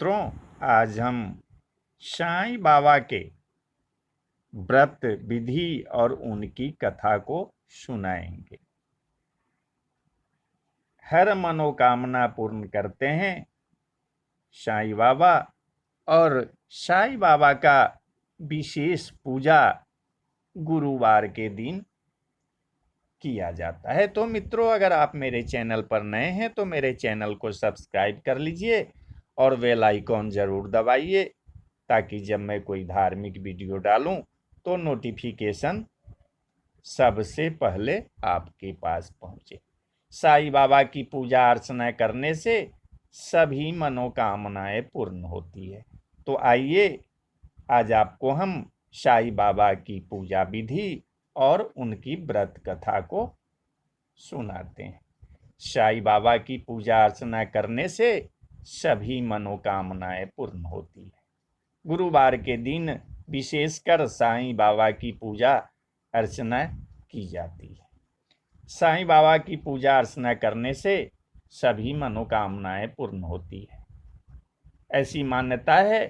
मित्रों, आज हम साईं बाबा के व्रत विधि और उनकी कथा को सुनाएंगे। हर मनोकामना पूर्ण करते हैं साईं बाबा, और साईं बाबा का विशेष पूजा गुरुवार के दिन किया जाता है। तो मित्रों, अगर आप मेरे चैनल पर नए हैं तो मेरे चैनल को सब्सक्राइब कर लीजिए और बेल आइकॉन जरूर दबाइए, ताकि जब मैं कोई धार्मिक वीडियो डालूं तो नोटिफिकेशन सबसे पहले आपके पास पहुंचे। साईं बाबा की पूजा अर्चना करने से सभी मनोकामनाएं पूर्ण होती है। तो आइए, आज आपको हम साईं बाबा की पूजा विधि और उनकी व्रत कथा को सुनाते हैं। साईं बाबा की पूजा अर्चना करने से सभी मनोकामनाएं पूर्ण होती है। गुरुवार के दिन विशेषकर साईं बाबा की पूजा अर्चना की जाती है। साईं बाबा की पूजा अर्चना करने से सभी मनोकामनाएं पूर्ण होती है। ऐसी मान्यता है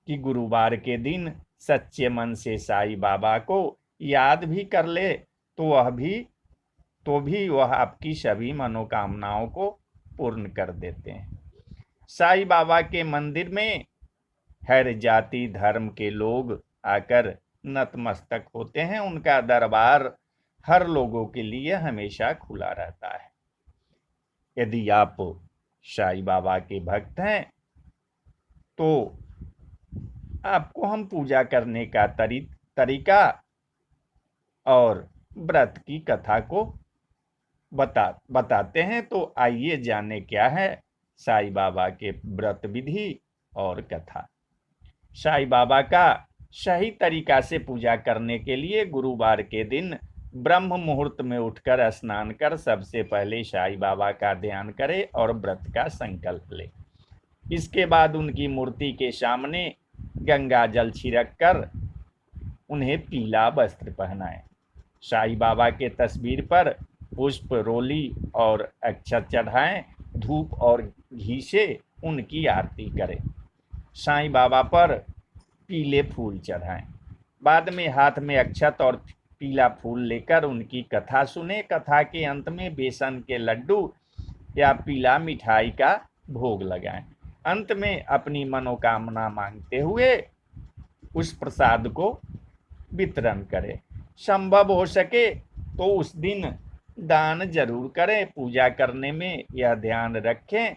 कि गुरुवार के दिन सच्चे मन से साईं बाबा को याद भी कर ले तो भी वह आपकी सभी मनोकामनाओं को पूर्ण कर देते हैं। साईं बाबा के मंदिर में हर जाति धर्म के लोग आकर नतमस्तक होते हैं। उनका दरबार हर लोगों के लिए हमेशा खुला रहता है। यदि आप साईं बाबा के भक्त हैं तो आपको हम पूजा करने का तरीका और व्रत की कथा को बताते हैं। तो आइए जाने क्या है साईं बाबा के व्रत विधि और कथा। साईं बाबा का सही तरीका से पूजा करने के लिए गुरुवार के दिन ब्रह्म मुहूर्त में उठकर स्नान कर सबसे पहले साईं बाबा का ध्यान करें और व्रत का संकल्प लें। इसके बाद उनकी मूर्ति के सामने गंगा जल छिड़क कर उन्हें पीला वस्त्र पहनाएं। साईं बाबा के तस्वीर पर पुष्प, रोली और अक्षत चढ़ाएं। धूप और घी से उनकी आरती करें। साईं बाबा पर पीले फूल चढ़ाएं। बाद में हाथ में अक्षत और पीला फूल लेकर उनकी कथा सुने। कथा के अंत में बेसन के लड्डू या पीला मिठाई का भोग लगाएं। अंत में अपनी मनोकामना मांगते हुए उस प्रसाद को वितरण करें। संभव हो सके तो उस दिन दान जरूर करें। पूजा करने में यह ध्यान रखें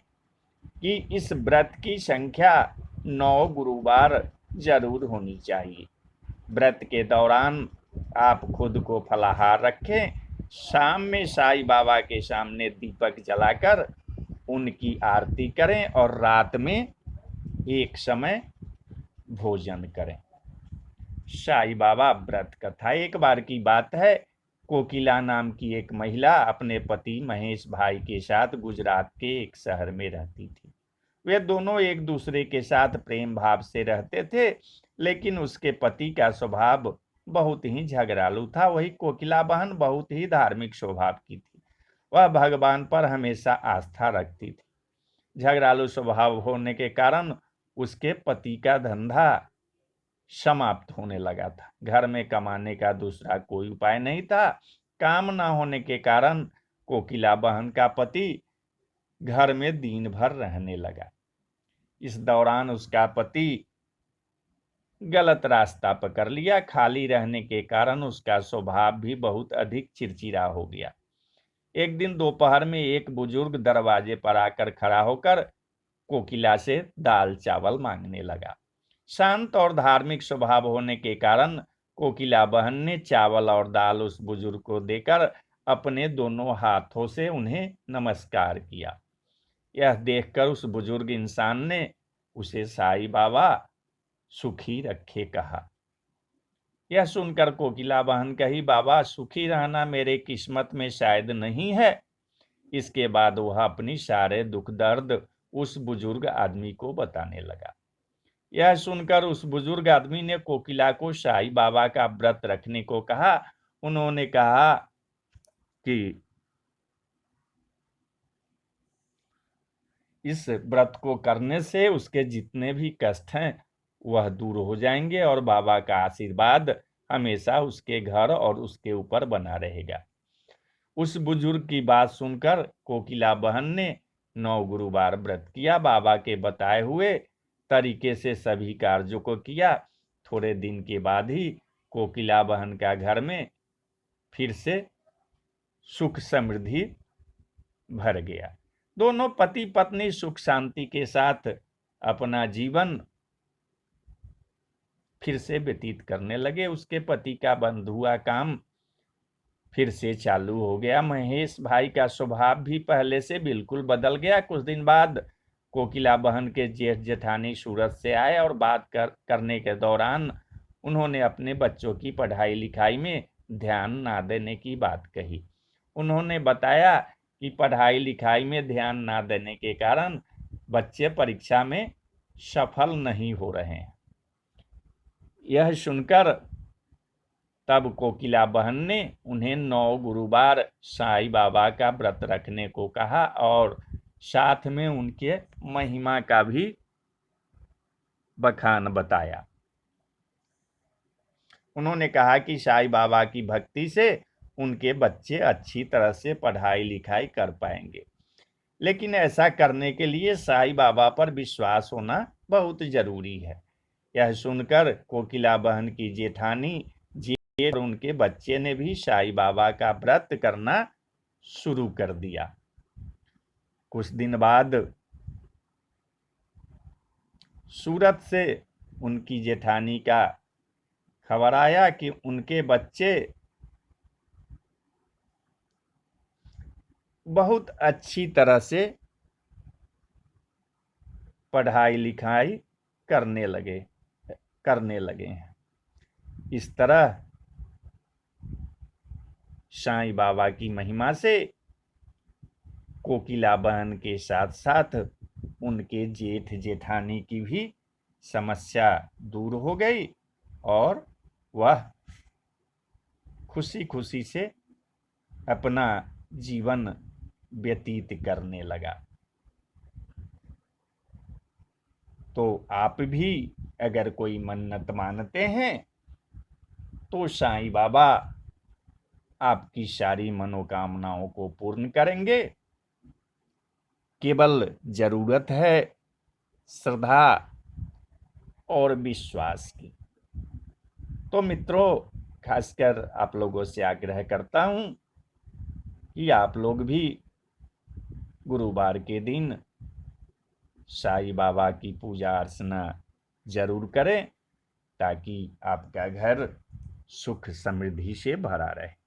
कि इस व्रत की संख्या 9 गुरुवार जरूर होनी चाहिए। व्रत के दौरान आप खुद को फलाहार रखें। शाम में साईं बाबा के सामने दीपक जलाकर उनकी आरती करें और रात में एक समय भोजन करें। साईं बाबा व्रत कथा। एक बार की बात है, कोकिला नाम की एक महिला अपने पति महेश भाई के साथ गुजरात के एक शहर में रहती थी। वे दोनों एक दूसरे के साथ प्रेम भाव से रहते थे, लेकिन उसके पति का स्वभाव बहुत ही झगड़ालू था। वही कोकिला बहन बहुत ही धार्मिक स्वभाव की थी। वह भगवान पर हमेशा आस्था रखती थी। झगड़ालू स्वभाव होने के कारण उसके पति का धंधा समाप्त होने लगा था। घर में कमाने का दूसरा कोई उपाय नहीं था। काम न होने के कारण कोकिला बहन का पति घर में दिन भर रहने लगा। इस दौरान उसका पति गलत रास्ता पकड़ लिया। खाली रहने के कारण उसका स्वभाव भी बहुत अधिक चिड़चिड़ा हो गया। एक दिन दोपहर में एक बुजुर्ग दरवाजे पर आकर खड़ा होकर कोकिला से दाल चावल मांगने लगा। शांत और धार्मिक स्वभाव होने के कारण कोकिला बहन ने चावल और दाल उस बुजुर्ग को देकर अपने दोनों हाथों से उन्हें नमस्कार किया। यह देखकर उस बुजुर्ग इंसान ने उसे साईं बाबा सुखी रखे कहा। यह सुनकर कोकिला बहन कही, बाबा सुखी रहना मेरे किस्मत में शायद नहीं है। इसके बाद वह अपनी सारे दुख दर्द उस बुजुर्ग आदमी को बताने लगा। यह सुनकर उस बुजुर्ग आदमी ने कोकिला को साईं बाबा का व्रत रखने को कहा। उन्होंने कहा कि इस व्रत को करने से उसके जितने भी कष्ट हैं वह दूर हो जाएंगे और बाबा का आशीर्वाद हमेशा उसके घर और उसके ऊपर बना रहेगा। उस बुजुर्ग की बात सुनकर कोकिला बहन ने 9 गुरुवार व्रत किया। बाबा के बताए हुए तरीके से सभी कार्यों को किया। थोड़े दिन के बाद ही कोकिला बहन का घर में फिर से सुख समृद्धि भर गया। दोनों पति पत्नी सुख शांति के साथ अपना जीवन फिर से व्यतीत करने लगे। उसके पति का बंद हुआ काम फिर से चालू हो गया। महेश भाई का स्वभाव भी पहले से बिल्कुल बदल गया। कुछ दिन बाद कोकिला बहन के जेठ जेठानी सूरत से आए और बात करने के दौरान उन्होंने अपने बच्चों की पढ़ाई लिखाई में ध्यान ना देने की बात कही। उन्होंने बताया कि पढ़ाई लिखाई में ध्यान ना देने के कारण बच्चे परीक्षा में सफल नहीं हो रहे हैं। यह सुनकर तब कोकिला बहन ने उन्हें 9 गुरुवार साईं बाबा का व्रत रखने को कहा और साथ में उनके महिमा का भी बखान बताया। उन्होंने कहा कि साईं बाबा की भक्ति से उनके बच्चे अच्छी तरह से पढ़ाई लिखाई कर पाएंगे, लेकिन ऐसा करने के लिए साईं बाबा पर विश्वास होना बहुत जरूरी है। यह सुनकर कोकिला बहन की जेठानी और उनके बच्चे ने भी साईं बाबा का व्रत करना शुरू कर दिया। कुछ दिन बाद सूरत से उनकी जेठानी का खबर आया कि उनके बच्चे बहुत अच्छी तरह से पढ़ाई लिखाई करने लगे हैं। इस तरह साईं बाबा की महिमा से कोकिला बहन के साथ साथ उनके जेठ जेठानी की भी समस्या दूर हो गई और वह खुशी खुशी से अपना जीवन व्यतीत करने लगा। तो आप भी अगर कोई मन्नत मानते हैं तो साईं बाबा आपकी सारी मनोकामनाओं को पूर्ण करेंगे। केवल जरूरत है श्रद्धा और विश्वास की। तो मित्रों, खासकर आप लोगों से आग्रह करता हूं कि आप लोग भी गुरुवार के दिन साईं बाबा की पूजा अर्चना जरूर करें ताकि आपका घर सुख समृद्धि से भरा रहे।